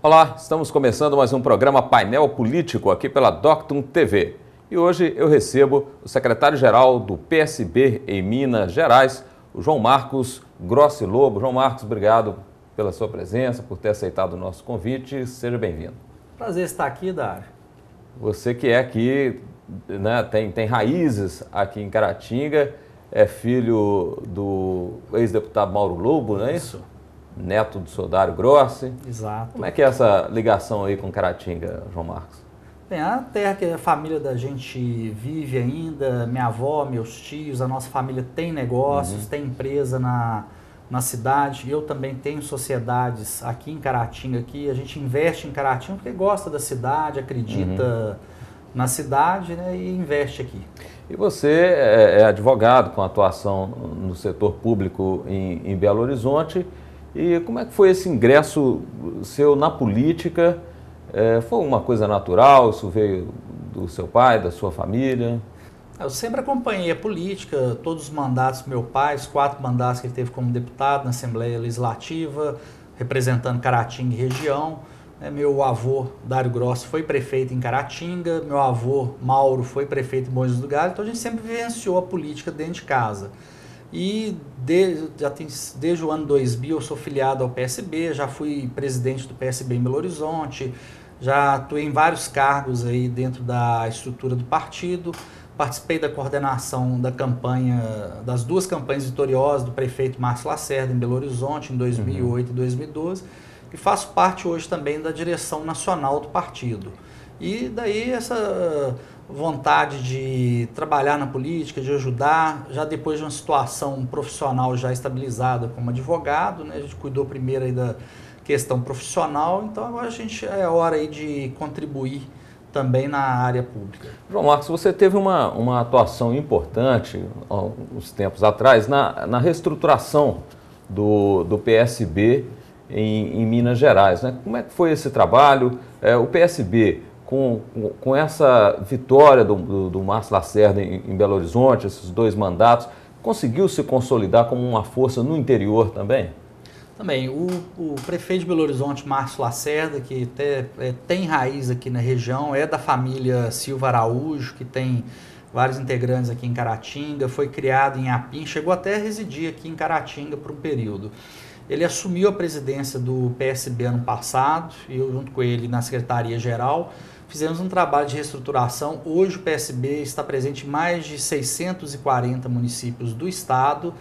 Olá, estamos começando mais um programa Painel Político aqui pela Doctum TV. E hoje eu recebo o secretário-geral do PSB em Minas Gerais, o João Marcos Grossi Lobo. João Marcos, obrigado pela sua presença, por ter aceitado o nosso convite. Seja bem-vindo. Prazer estar aqui, Dário. Você que é aqui, né, tem raízes aqui em Caratinga, é filho do ex-deputado Mauro Lobo, não é isso? Neto do seu Dário Grossi. Exato. Como é que é essa ligação aí com Caratinga, João Marcos? Bem, a terra que a família da gente vive ainda, minha avó, meus tios, a nossa família tem negócios, tem empresa na cidade. Eu também tenho sociedades aqui em Caratinga, a gente investe em Caratinga porque gosta da cidade, acredita na cidade, né, e investe aqui. E você é advogado com atuação no setor público em Belo Horizonte. E como é que foi esse ingresso seu na política? Foi uma coisa natural? Isso veio do seu pai, da sua família? Eu sempre acompanhei a política, todos os mandatos do meu pai, os 4 mandatos que ele teve como deputado na Assembleia Legislativa, representando Caratinga e região. Meu avô, Dário Grossi, foi prefeito em Caratinga, meu avô, Mauro, foi prefeito em Bom Jesus do Galo, então a gente sempre vivenciou a política dentro de casa. E desde o ano 2000 eu sou filiado ao PSB, já fui presidente do PSB em Belo Horizonte, já atuei em vários cargos aí dentro da estrutura do partido, participei da coordenação da campanha, das 2 campanhas vitoriosas do prefeito Márcio Lacerda em Belo Horizonte em 2008 e 2012 e faço parte hoje também da direção nacional do partido. E daí essa vontade de trabalhar na política, de ajudar, já depois de uma situação profissional já estabilizada como advogado, né, a gente cuidou primeiro aí da questão profissional, então agora é hora aí de contribuir também na área pública. João Marcos, você teve uma atuação importante há uns tempos atrás na reestruturação do PSB em Minas Gerais, né? Como é que foi esse trabalho? O PSB, com essa vitória do Márcio Lacerda em Belo Horizonte, esses 2 mandatos, conseguiu se consolidar como uma força no interior também? Também, o prefeito de Belo Horizonte, Márcio Lacerda, que até tem raiz aqui na região, é da família Silva Araújo, que tem vários integrantes aqui em Caratinga, foi criado em Apim, chegou até a residir aqui em Caratinga por um período. Ele assumiu a presidência do PSB ano passado, e eu junto com ele na Secretaria-Geral, fizemos um trabalho de reestruturação. Hoje o PSB está presente em mais de 640 municípios do estado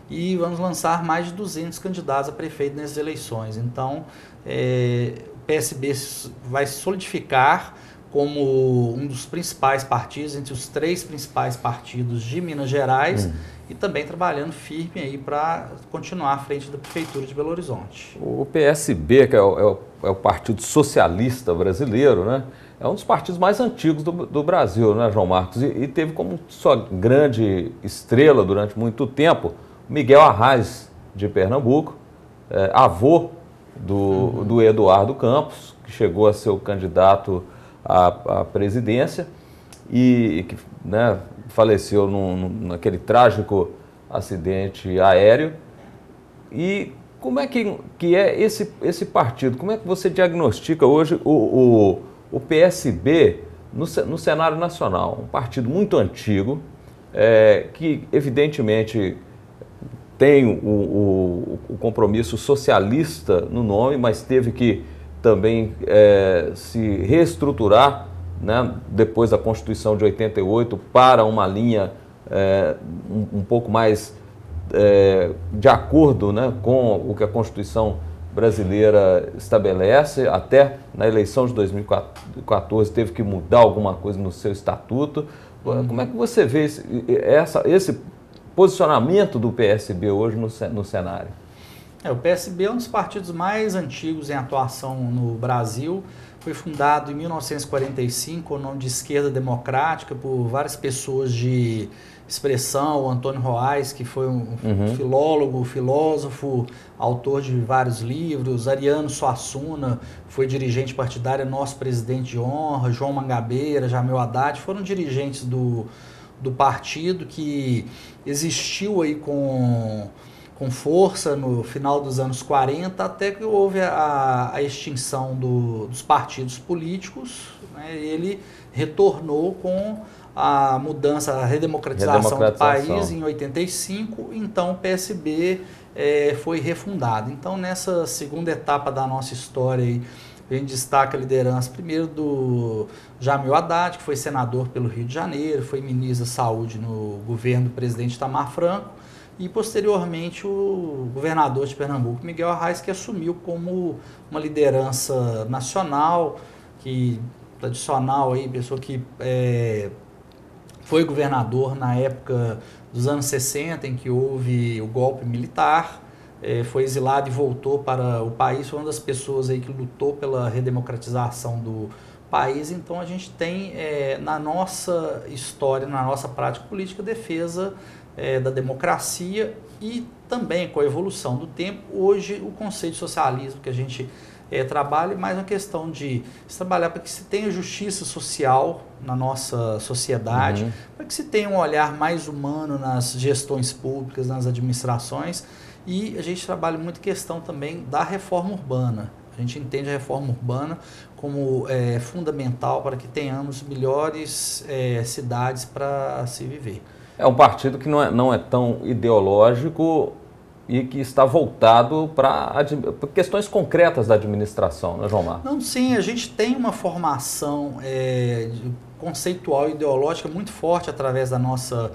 e vamos lançar mais de 200 candidatos a prefeito nessas eleições. Então, o PSB vai se solidificar como um dos principais partidos, entre os 3 principais partidos de Minas Gerais, e também trabalhando firme aí para continuar à frente da Prefeitura de Belo Horizonte. O PSB, que é o Partido Socialista Brasileiro, né? É um dos partidos mais antigos do Brasil, né, João Marcos? E teve como sua grande estrela durante muito tempo Miguel Arraes, de Pernambuco, avô do Eduardo Campos, que chegou a ser o candidato à presidência e que, né, faleceu naquele trágico acidente aéreo. E como é que é esse partido? Como é que você diagnostica hoje o PSB no cenário nacional? Um partido muito antigo, que evidentemente tem o compromisso socialista no nome, mas teve que também se reestruturar, né, depois da Constituição de 88 para uma linha um pouco mais de acordo, né, com o que a Constituição brasileira estabelece. Até na eleição de 2014 teve que mudar alguma coisa no seu estatuto. Como é que você vê esse posicionamento do PSB hoje no cenário? O PSB é um dos partidos mais antigos em atuação no Brasil. Foi fundado em 1945 com o nome de Esquerda Democrática por várias pessoas de expressão. O Antônio Roais, que foi um filólogo, filósofo, autor de vários livros. Ariano Suassuna foi dirigente partidário, nosso presidente de honra. João Mangabeira, Jamil Haddad foram dirigentes do partido, que existiu aí com com força no final dos anos 40, até que houve a extinção dos partidos políticos, né? Ele retornou com a mudança, a redemocratização do país em 85, então o PSB foi refundado. Então, nessa segunda etapa da nossa história, aí, a gente destaca a liderança primeiro do Jamil Haddad, que foi senador pelo Rio de Janeiro, foi ministro da Saúde no governo do presidente Itamar Franco, e posteriormente o governador de Pernambuco, Miguel Arraes, que assumiu como uma liderança nacional, que tradicional, aí, pessoa que foi governador na época dos anos 60, em que houve o golpe militar, foi exilado e voltou para o país, foi uma das pessoas aí que lutou pela redemocratização do país. Então a gente tem na nossa história, na nossa prática política, defesa da democracia e também com a evolução do tempo. Hoje o conceito de socialismo que a gente trabalha é mais uma questão de se trabalhar para que se tenha justiça social na nossa sociedade, para que se tenha um olhar mais humano nas gestões públicas, nas administrações, e a gente trabalha muito a questão também da reforma urbana. A gente entende a reforma urbana como fundamental para que tenhamos melhores cidades para se viver. É um partido que não é tão ideológico e que está voltado para questões concretas da administração, né, João Marcos? Não, sim, a gente tem uma formação conceitual e ideológica muito forte através da nossa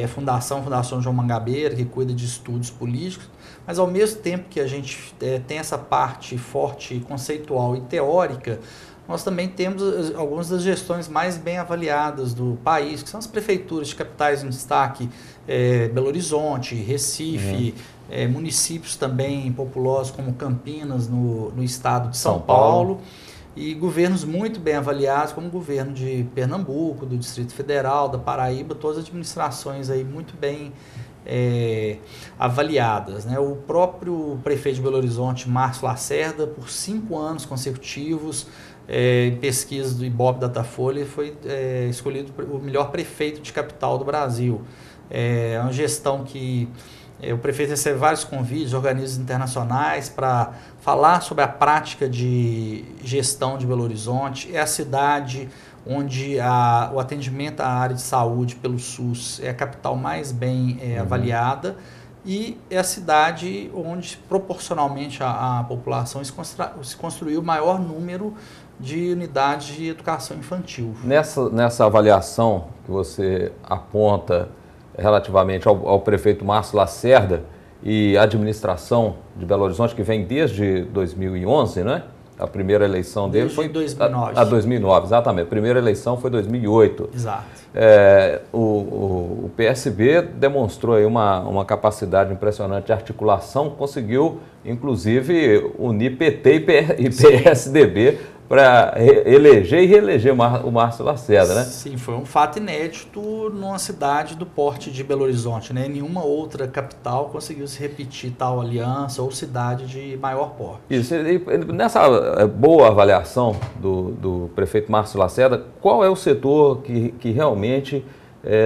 Fundação João Mangabeira, que cuida de estudos políticos, mas ao mesmo tempo que a gente tem essa parte forte conceitual e teórica, nós também temos algumas das gestões mais bem avaliadas do país, que são as prefeituras de capitais em destaque, Belo Horizonte, Recife, municípios também populosos como Campinas, no estado de São Paulo, e governos muito bem avaliados, como o governo de Pernambuco, do Distrito Federal, da Paraíba, todas as administrações aí muito bem avaliadas, né? O próprio prefeito de Belo Horizonte, Márcio Lacerda, por 5 anos consecutivos, em pesquisa do Ibope Datafolha, foi escolhido o melhor prefeito de capital do Brasil. É uma gestão que o prefeito recebe vários convites de organismos internacionais para falar sobre a prática de gestão de Belo Horizonte. É a cidade onde o atendimento à área de saúde pelo SUS é a capital mais bem avaliada, e é a cidade onde, proporcionalmente à população, se construiu o maior número de unidades de educação infantil. Nessa avaliação que você aponta relativamente ao prefeito Márcio Lacerda e a administração de Belo Horizonte, que vem desde 2011, né? A primeira eleição dele foi 2009. A 2009, exatamente. A primeira eleição foi 2008. Exato. O PSB demonstrou aí uma capacidade impressionante de articulação, conseguiu, inclusive, unir PT e PSDB para eleger e reeleger o Márcio Lacerda, né? Sim, foi um fato inédito numa cidade do porte de Belo Horizonte, né? Nenhuma outra capital conseguiu se repetir tal aliança ou cidade de maior porte. Isso, e nessa boa avaliação do prefeito Márcio Lacerda, qual é o setor que realmente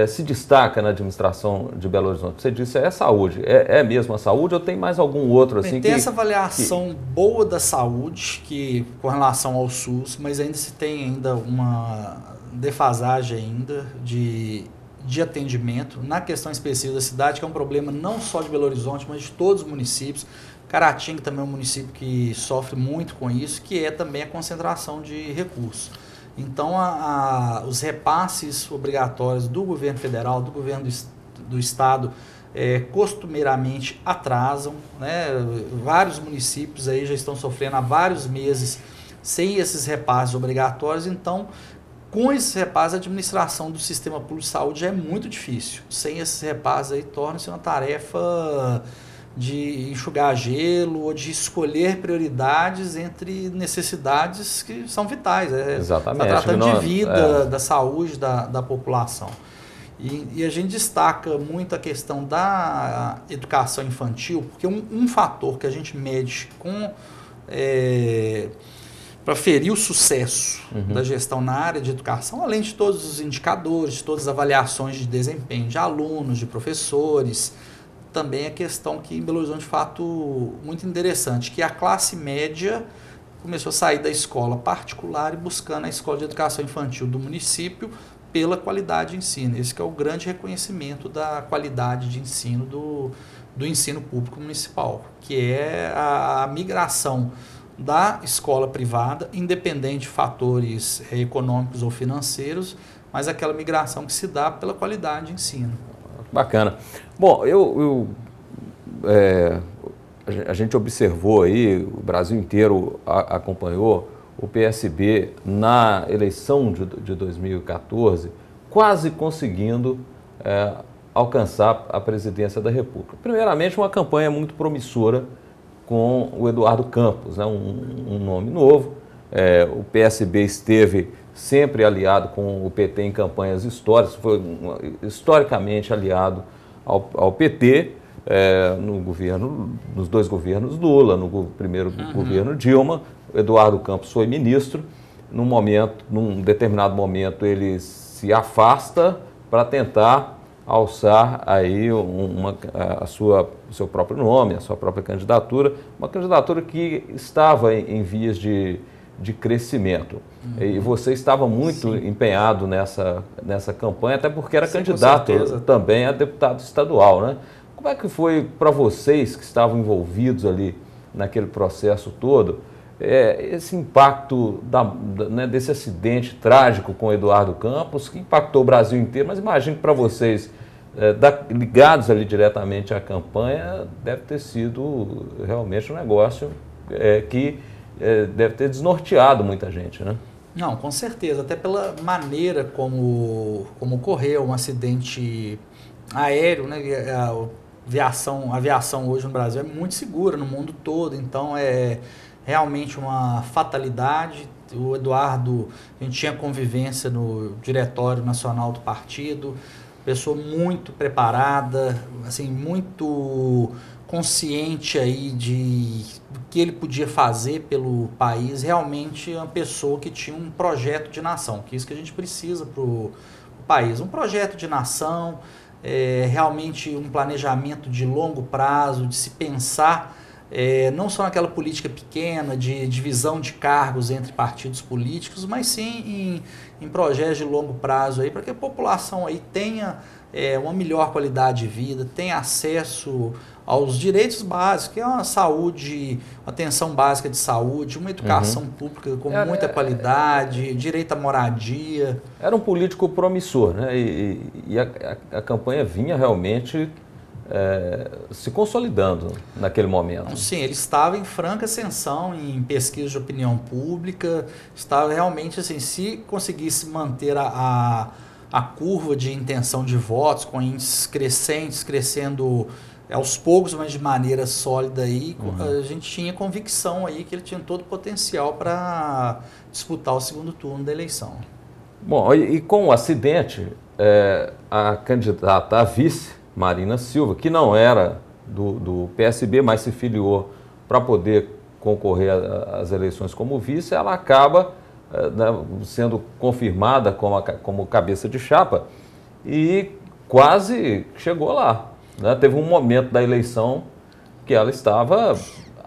se destaca na administração de Belo Horizonte? Você disse saúde. É mesmo a saúde ou tem mais algum outro assim? Tem essa avaliação boa da saúde com relação ao SUS, mas ainda se tem uma defasagem ainda de atendimento na questão específica da cidade, que é um problema não só de Belo Horizonte, mas de todos os municípios. Caratinga também é um município que sofre muito com isso, que é também a concentração de recursos. Então, os repasses obrigatórios do governo federal, do governo do estado, costumeiramente atrasam, né? Vários municípios aí já estão sofrendo há vários meses sem esses repasses obrigatórios. Então, com esses repasses, a administração do sistema público de saúde é muito difícil. Sem esses repasses aí, torna-se uma tarefa de enxugar gelo ou de escolher prioridades entre necessidades que são vitais. Exatamente. Está tratando de vida, da saúde da população. E a gente destaca muito a questão da educação infantil, porque um fator que a gente mede para ferir o sucesso da gestão na área de educação, além de todos os indicadores, de todas as avaliações de desempenho de alunos, de professores, também a questão que em Belo Horizonte, de fato, muito interessante, que a classe média começou a sair da escola particular e buscando a escola de educação infantil do município pela qualidade de ensino. Esse que é o grande reconhecimento da qualidade de ensino do ensino público municipal, que é a migração da escola privada, independente de fatores econômicos ou financeiros, mas aquela migração que se dá pela qualidade de ensino. Bacana. Bom, a gente observou aí, o Brasil inteiro acompanhou o PSB na eleição de 2014, quase conseguindo alcançar a presidência da República. Primeiramente, uma campanha muito promissora com o Eduardo Campos, né, um nome novo. O PSB esteve sempre aliado com o PT em campanhas históricas, foi historicamente aliado ao PT nos dois governos Lula, no primeiro governo Dilma. Eduardo Campos foi ministro. Num determinado momento, ele se afasta para tentar alçar aí o seu próprio nome, a sua própria candidatura, uma candidatura que estava em vias de crescimento. E você estava muito empenhado nessa campanha, até porque era candidato também a deputado estadual, né? Como é que foi para vocês que estavam envolvidos ali naquele processo todo, esse impacto desse acidente trágico com o Eduardo Campos, que impactou o Brasil inteiro, mas imagino que para vocês, ligados ali diretamente à campanha, deve ter sido realmente um negócio que deve ter desnorteado muita gente, né? Não, com certeza, até pela maneira como ocorreu um acidente aéreo, né? A aviação hoje no Brasil é muito segura no mundo todo, então é realmente uma fatalidade. O Eduardo, a gente tinha convivência no Diretório Nacional do partido, pessoa muito preparada, assim, muito consciente aí do que ele podia fazer pelo país, realmente uma pessoa que tinha um projeto de nação, que é isso que a gente precisa para o país, um projeto de nação, realmente um planejamento de longo prazo, de se pensar não só naquela política pequena de divisão de cargos entre partidos políticos, mas sim em projetos de longo prazo aí, para que a população aí tenha uma melhor qualidade de vida, tenha acesso aos direitos básicos, que é uma saúde, uma atenção básica de saúde, uma educação pública com muita qualidade, direito à moradia. Era um político promissor, né? E a campanha vinha realmente se consolidando naquele momento. Sim, ele estava em franca ascensão em pesquisa de opinião pública, estava realmente assim, se conseguisse manter a curva de intenção de votos com índices crescentes, crescendo aos poucos, mas de maneira sólida aí, a gente tinha convicção aí que ele tinha todo o potencial para disputar o segundo turno da eleição. Bom, e com o acidente, a candidata a vice, Marina Silva, que não era do PSB, mas se filiou para poder concorrer às eleições como vice, ela acaba sendo confirmada como cabeça de chapa e quase chegou lá, né? Teve um momento da eleição que ela estava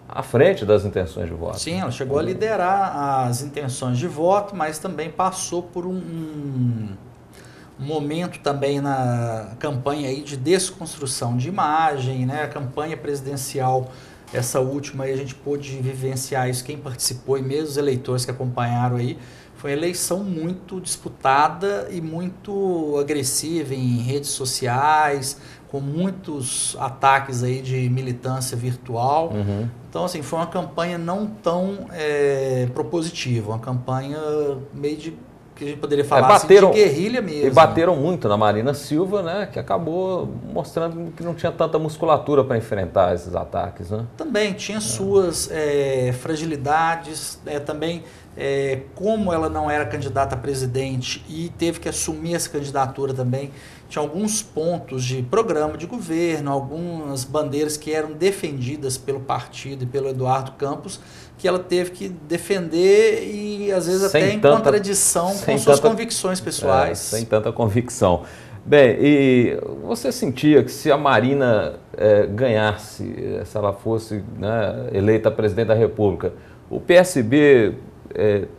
à frente das intenções de voto. Sim, ela chegou a liderar as intenções de voto, mas também passou por um momento também na campanha aí de desconstrução de imagem, né? A campanha presidencial, essa última aí, a gente pôde vivenciar isso, quem participou e mesmo os eleitores que acompanharam aí, foi uma eleição muito disputada e muito agressiva em redes sociais, com muitos ataques aí de militância virtual. Então, assim, foi uma campanha não tão propositiva, uma campanha meio de, que a gente poderia falar assim, de guerrilha mesmo. E bateram muito na Marina Silva, né, que acabou mostrando que não tinha tanta musculatura para enfrentar esses ataques, né? Também tinha suas fragilidades, também como ela não era candidata a presidente e teve que assumir essa candidatura também, tinha alguns pontos de programa de governo, algumas bandeiras que eram defendidas pelo partido e pelo Eduardo Campos, que ela teve que defender e às vezes até em contradição com suas convicções pessoais. Sem tanta convicção. Bem, e você sentia que se a Marina ganhasse, se ela fosse, né, eleita presidente da República, o PSB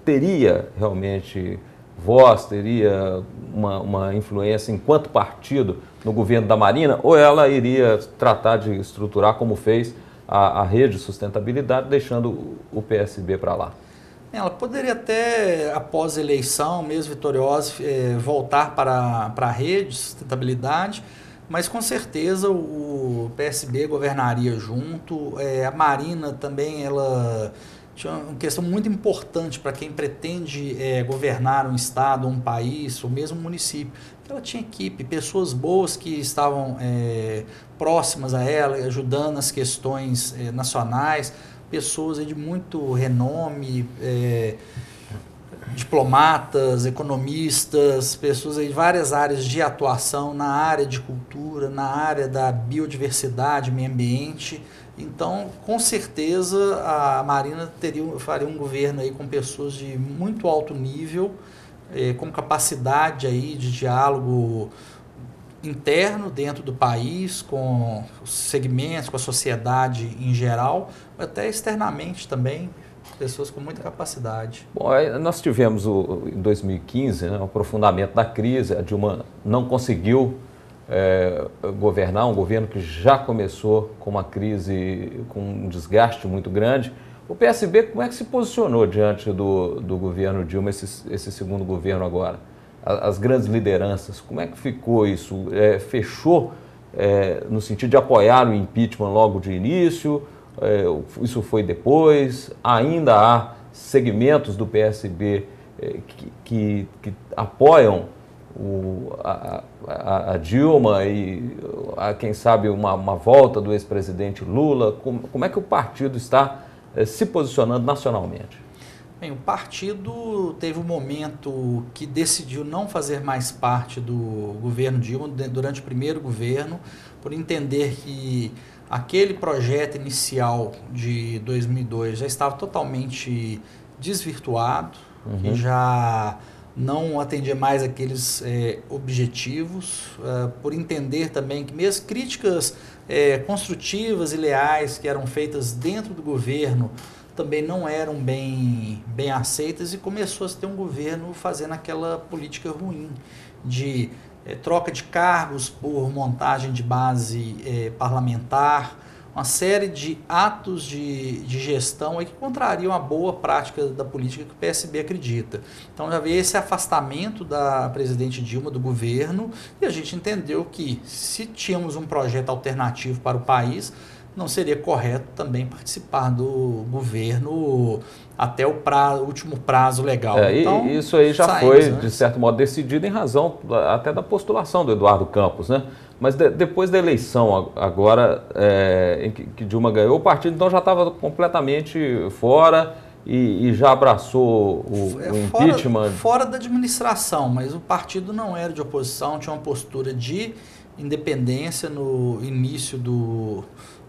teria realmente voz, teria uma influência enquanto partido no governo da Marina, ou ela iria tratar de estruturar como fez a rede de sustentabilidade, deixando o PSB para lá? Ela poderia até, após a eleição, mesmo vitoriosa, voltar para a rede de sustentabilidade, mas com certeza o PSB governaria junto. A Marina também, ela tinha uma questão muito importante para quem pretende governar um estado, um país, ou mesmo um município. Ela tinha equipe, pessoas boas que estavam próximas a ela, ajudando nas questões nacionais, pessoas de muito renome, diplomatas, economistas, pessoas de várias áreas de atuação, na área de cultura, na área da biodiversidade, meio ambiente. Então, com certeza, a Marina faria um governo aí com pessoas de muito alto nível, com capacidade aí de diálogo interno dentro do país, com os segmentos, com a sociedade em geral, até externamente também, pessoas com muita capacidade. Bom, nós tivemos em 2015, né, o aprofundamento da crise. A Dilma não conseguiu governar, um governo que já começou com uma crise, com um desgaste muito grande. O PSB, como é que se posicionou diante do governo Dilma, esse segundo governo agora? As grandes lideranças, como é que ficou isso? Fechou no sentido de apoiar o impeachment logo de início? Isso foi depois? Ainda há segmentos do PSB que apoiam a Dilma e, quem sabe, uma volta do ex-presidente Lula? Como é que o partido está se posicionando nacionalmente? Bem, o partido teve um momento que decidiu não fazer mais parte do governo Dilma durante o primeiro governo, por entender que aquele projeto inicial de 2002 já estava totalmente desvirtuado, que já não atendia mais aqueles objetivos, por entender também que mesmo críticas construtivas e leais que eram feitas dentro do governo também não eram bem aceitas, e começou a ter um governo fazendo aquela política ruim de troca de cargos por montagem de base parlamentar, uma série de atos de gestão aí que contrariam a boa prática da política que o PSB acredita. Então já veio esse afastamento da presidente Dilma do governo, e a gente entendeu que, se tínhamos um projeto alternativo para o país, não seria correto também participar do governo até o último prazo legal. Então, isso aí já foi, de certo modo, decidido em razão até da postulação do Eduardo Campos, né? Mas depois da eleição, agora, em que Dilma ganhou, o partido então já estava completamente fora e já abraçou o impeachment? Fora da administração, mas o partido não era de oposição, tinha uma postura de independência no início do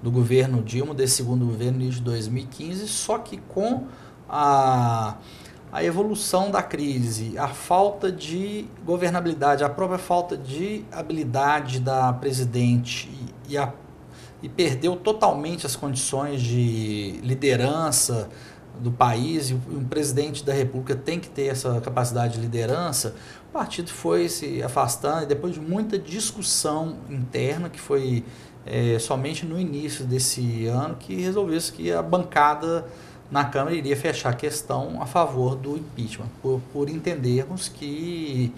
governo Dilma, desse segundo governo, início de 2015, só que com a evolução da crise, a falta de governabilidade, a própria falta de habilidade da presidente e perdeu totalmente as condições de liderança do país, e um presidente da República tem que ter essa capacidade de liderança. O partido foi se afastando, e depois de muita discussão interna, que foi somente no início desse ano, que resolveu-se que a bancada na Câmara iria fechar a questão a favor do impeachment, por entendermos que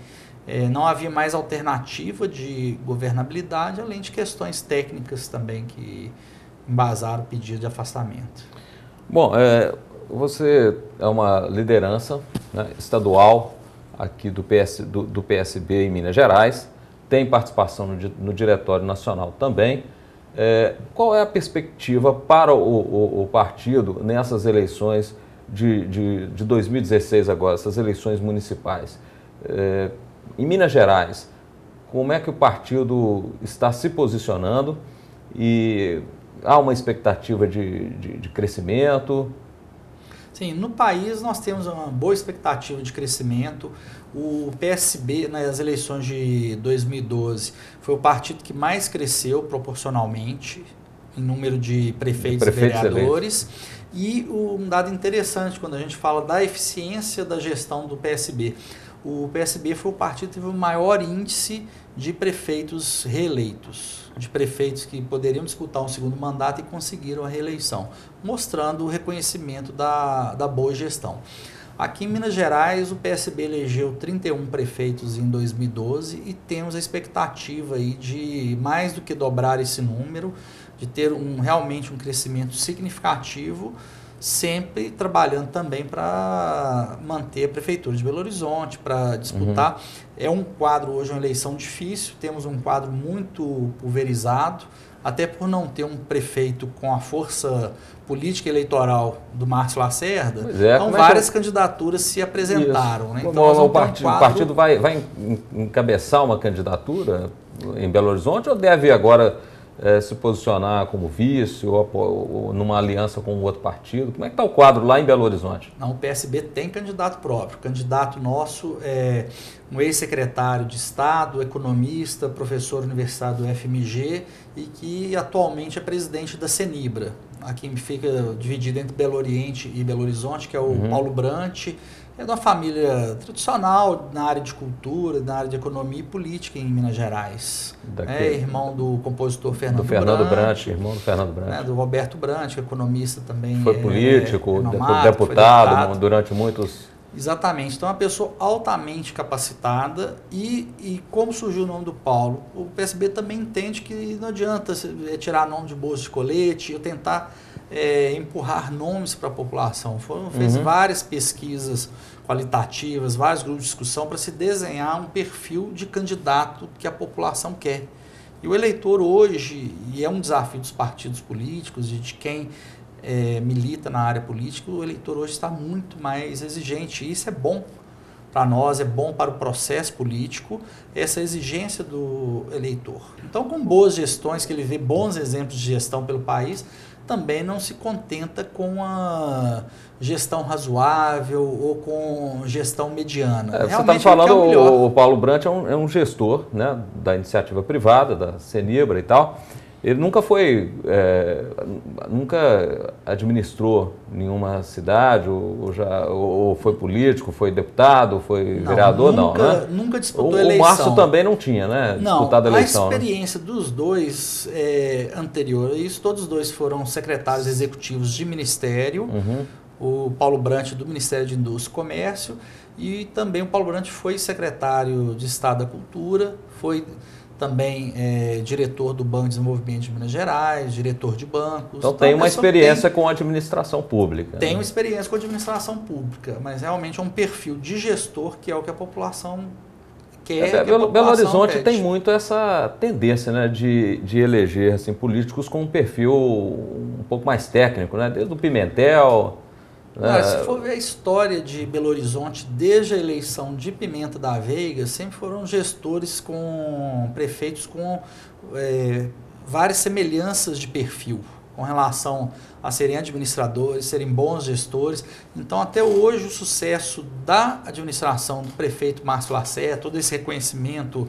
não havia mais alternativa de governabilidade, além de questões técnicas também que embasaram o pedido de afastamento. Bom, você é uma liderança, né, estadual aqui do PSB em Minas Gerais, tem participação no Diretório Nacional também. Qual é a perspectiva para o partido nessas eleições de 2016 agora, essas eleições municipais? Em Minas Gerais, como é que o partido está se posicionando e há uma expectativa de crescimento? Sim, no país nós temos uma boa expectativa de crescimento. O PSB, nas eleições de 2012, foi o partido que mais cresceu proporcionalmente em número de prefeitos e vereadores. E um dado interessante, quando a gente fala da eficiência da gestão do PSB, o PSB foi o partido que teve o maior índice de prefeitos reeleitos, de prefeitos que poderiam disputar um segundo mandato e conseguiram a reeleição, mostrando o reconhecimento da boa gestão. Aqui em Minas Gerais, o PSB elegeu 31 prefeitos em 2012 e temos a expectativa aí de mais do que dobrar esse número, de ter realmente um crescimento significativo, sempre trabalhando também para manter a Prefeitura de Belo Horizonte, para disputar. É um quadro hoje, uma eleição difícil, temos um quadro muito pulverizado, até por não ter um prefeito com a força política eleitoral do Márcio Lacerda, então várias candidaturas se apresentaram. Né? Então, o partido vai encabeçar uma candidatura em Belo Horizonte ou deve agora se posicionar como vice ou numa aliança com outro partido? Como é que está o quadro lá em Belo Horizonte? Não, o PSB tem candidato próprio. O candidato nosso é um ex-secretário de Estado, economista, professor universitário do FMG e que atualmente é presidente da Cenibra. Aqui fica dividido entre Belo Oriente e Belo Horizonte, que é o Paulo Brant. É de uma família tradicional na área de cultura, na área de economia e política em Minas Gerais. É irmão do compositor Fernando Brant. Irmão do Fernando Brant. Do Roberto Brant, que é economista também. Foi político, deputado durante muitos... Exatamente. Então, é uma pessoa altamente capacitada e como surgiu o nome do Paulo? O PSB também entende que não adianta tirar nome de bolsa de colete ou tentar empurrar nomes para a população. Fez várias pesquisas qualitativas, vários grupos de discussão para se desenhar um perfil de candidato que a população quer. E o eleitor hoje, e é um desafio dos partidos políticos e de quem milita na área política, o eleitor hoje está muito mais exigente. E isso é bom para nós, é bom para o processo político, essa exigência do eleitor. Então, com boas gestões, que ele vê bons exemplos de gestão pelo país, também não se contenta com a gestão razoável ou com gestão mediana. Você está me falando, o Paulo Brant é um gestor, né, da iniciativa privada, da Cenibra e tal. Ele nunca nunca administrou nenhuma cidade, ou foi político, foi deputado, foi vereador, né? Nunca disputou eleição. O Márcio também não tinha, né? Disputado a eleição. A experiência dos dois anteriores, todos os dois foram secretários executivos de ministério, o Paulo Brant do Ministério de Indústria e Comércio, e também o Paulo Brant foi secretário de Estado da Cultura, foi também diretor do Banco de Desenvolvimento de Minas Gerais, diretor de bancos. Então tem uma experiência com a administração pública. Tem uma experiência com a administração pública, mas realmente é um perfil de gestor que é o que a população quer. Belo Horizonte tem muito essa tendência, né, de eleger assim, políticos com um perfil um pouco mais técnico, né, desde o Pimentel. Se for ver a história de Belo Horizonte, desde a eleição de Pimenta da Veiga, sempre foram gestores prefeitos com várias semelhanças de perfil, com relação a serem administradores, serem bons gestores. Então, até hoje, o sucesso da administração do prefeito Márcio Lacerda, todo esse reconhecimento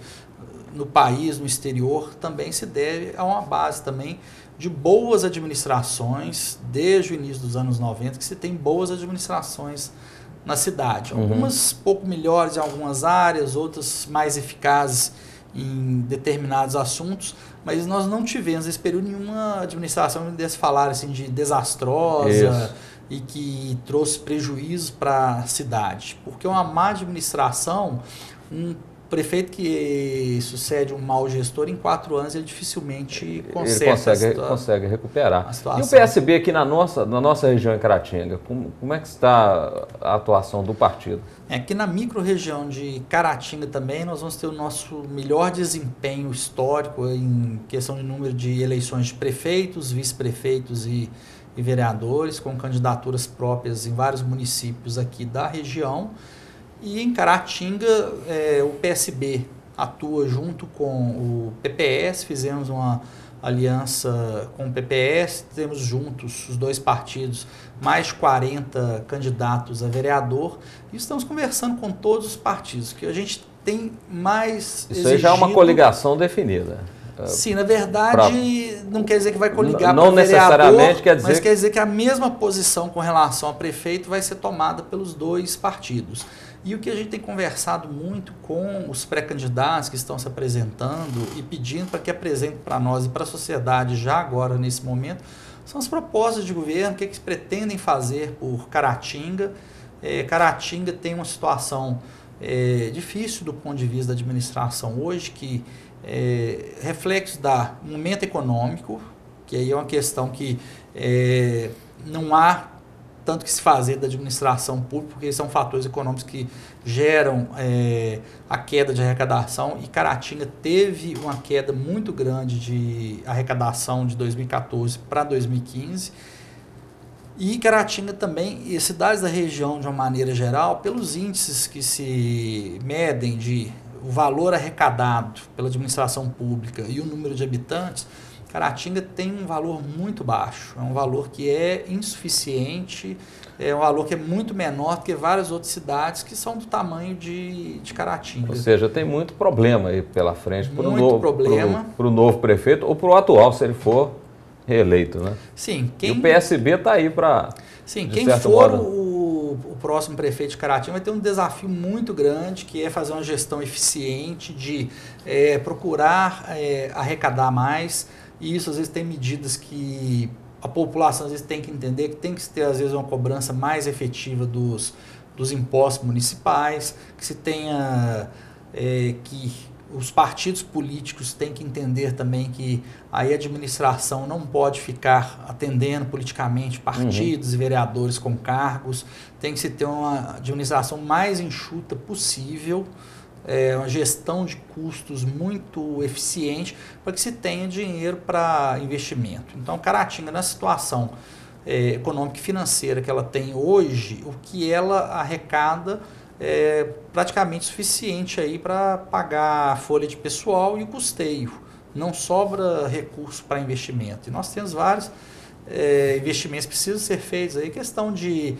no país, no exterior, também se deve a uma base também de boas administrações, desde o início dos anos 90, que se tem boas administrações na cidade. Algumas pouco melhores em algumas áreas, outras mais eficazes em determinados assuntos, mas nós não tivemos nesse período nenhuma administração que desse falar assim, de desastrosa e que trouxe prejuízos para a cidade. Porque uma má administração, prefeito que sucede um mau gestor, em 4 anos ele dificilmente consegue recuperar. E o PSB aqui na nossa região em Caratinga, como é que está a atuação do partido? Aqui na micro-região de Caratinga também nós vamos ter o nosso melhor desempenho histórico em questão de número de eleições de prefeitos, vice-prefeitos e vereadores, com candidaturas próprias em vários municípios aqui da região. E em Caratinga, o PSB atua junto com o PPS, fizemos uma aliança com o PPS, temos juntos, os dois partidos, mais de 40 candidatos a vereador, e estamos conversando com todos os partidos, que a gente tem mais Isso aí já é uma coligação definida. Sim, na verdade, não quer dizer que vai coligar para o vereador, necessariamente quer dizer... mas quer dizer que a mesma posição com relação a prefeito vai ser tomada pelos dois partidos. E o que a gente tem conversado muito com os pré-candidatos que estão se apresentando e pedindo para que apresentem para nós e para a sociedade já agora, nesse momento, são as propostas de governo, o que eles pretendem fazer por Caratinga. Caratinga tem uma situação difícil do ponto de vista da administração hoje, que reflexo do momento econômico, que aí é uma questão que não há tanto que se fazer da administração pública, porque são fatores econômicos que geram a queda de arrecadação, e Caratinga teve uma queda muito grande de arrecadação de 2014 para 2015, e Caratinga também, e cidades da região de uma maneira geral, pelos índices que se medem de o valor arrecadado pela administração pública e o número de habitantes, Caratinga tem um valor muito baixo, é um valor que é insuficiente, é um valor que é muito menor do que várias outras cidades que são do tamanho de Caratinga. Ou seja, tem muito problema aí pela frente para o novo prefeito ou para o atual, se ele for reeleito, né? Sim. E o PSB está aí para... Sim, quem for o próximo prefeito de Caratinga vai ter um desafio muito grande, que é fazer uma gestão eficiente, de procurar arrecadar mais. E isso, às vezes, tem medidas que a população, às vezes, tem que entender, que tem que ter, às vezes, uma cobrança mais efetiva dos impostos municipais, que se tenha que os partidos políticos têm que entender também que aí a administração não pode ficar atendendo politicamente partidos e vereadores com cargos, tem que se ter uma administração mais enxuta possível, uma gestão de custos muito eficiente para que se tenha dinheiro para investimento. Então, Caratinga, na situação econômica e financeira que ela tem hoje, o que ela arrecada é praticamente suficiente aí para pagar a folha de pessoal e o custeio. Não sobra recurso para investimento. E nós temos vários investimentos que precisam ser feitos aí, questão de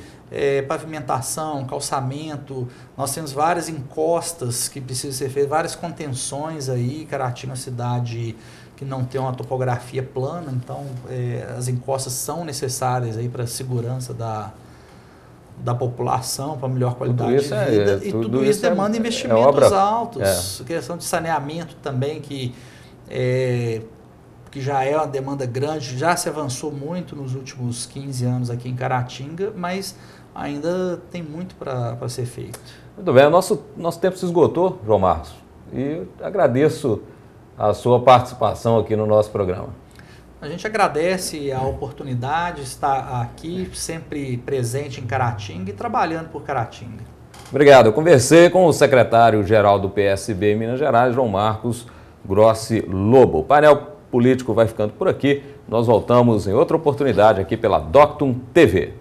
pavimentação, calçamento, nós temos várias encostas que precisam ser feitas, várias contenções aí. Caratinga é uma cidade que não tem uma topografia plana, então as encostas são necessárias aí para a segurança da população, para melhor qualidade de vida, e tudo isso demanda investimentos altos, questão de saneamento também, que já é uma demanda grande, já se avançou muito nos últimos 15 anos aqui em Caratinga, mas ainda tem muito para ser feito. Muito bem, o nosso tempo se esgotou, João Marcos, e agradeço a sua participação aqui no nosso programa. A gente agradece a oportunidade de estar aqui, sempre presente em Caratinga e trabalhando por Caratinga. Obrigado. Eu conversei com o secretário-geral do PSB em Minas Gerais, João Marcos Grossi Lobo. O painel político vai ficando por aqui. Nós voltamos em outra oportunidade aqui pela Doctum TV.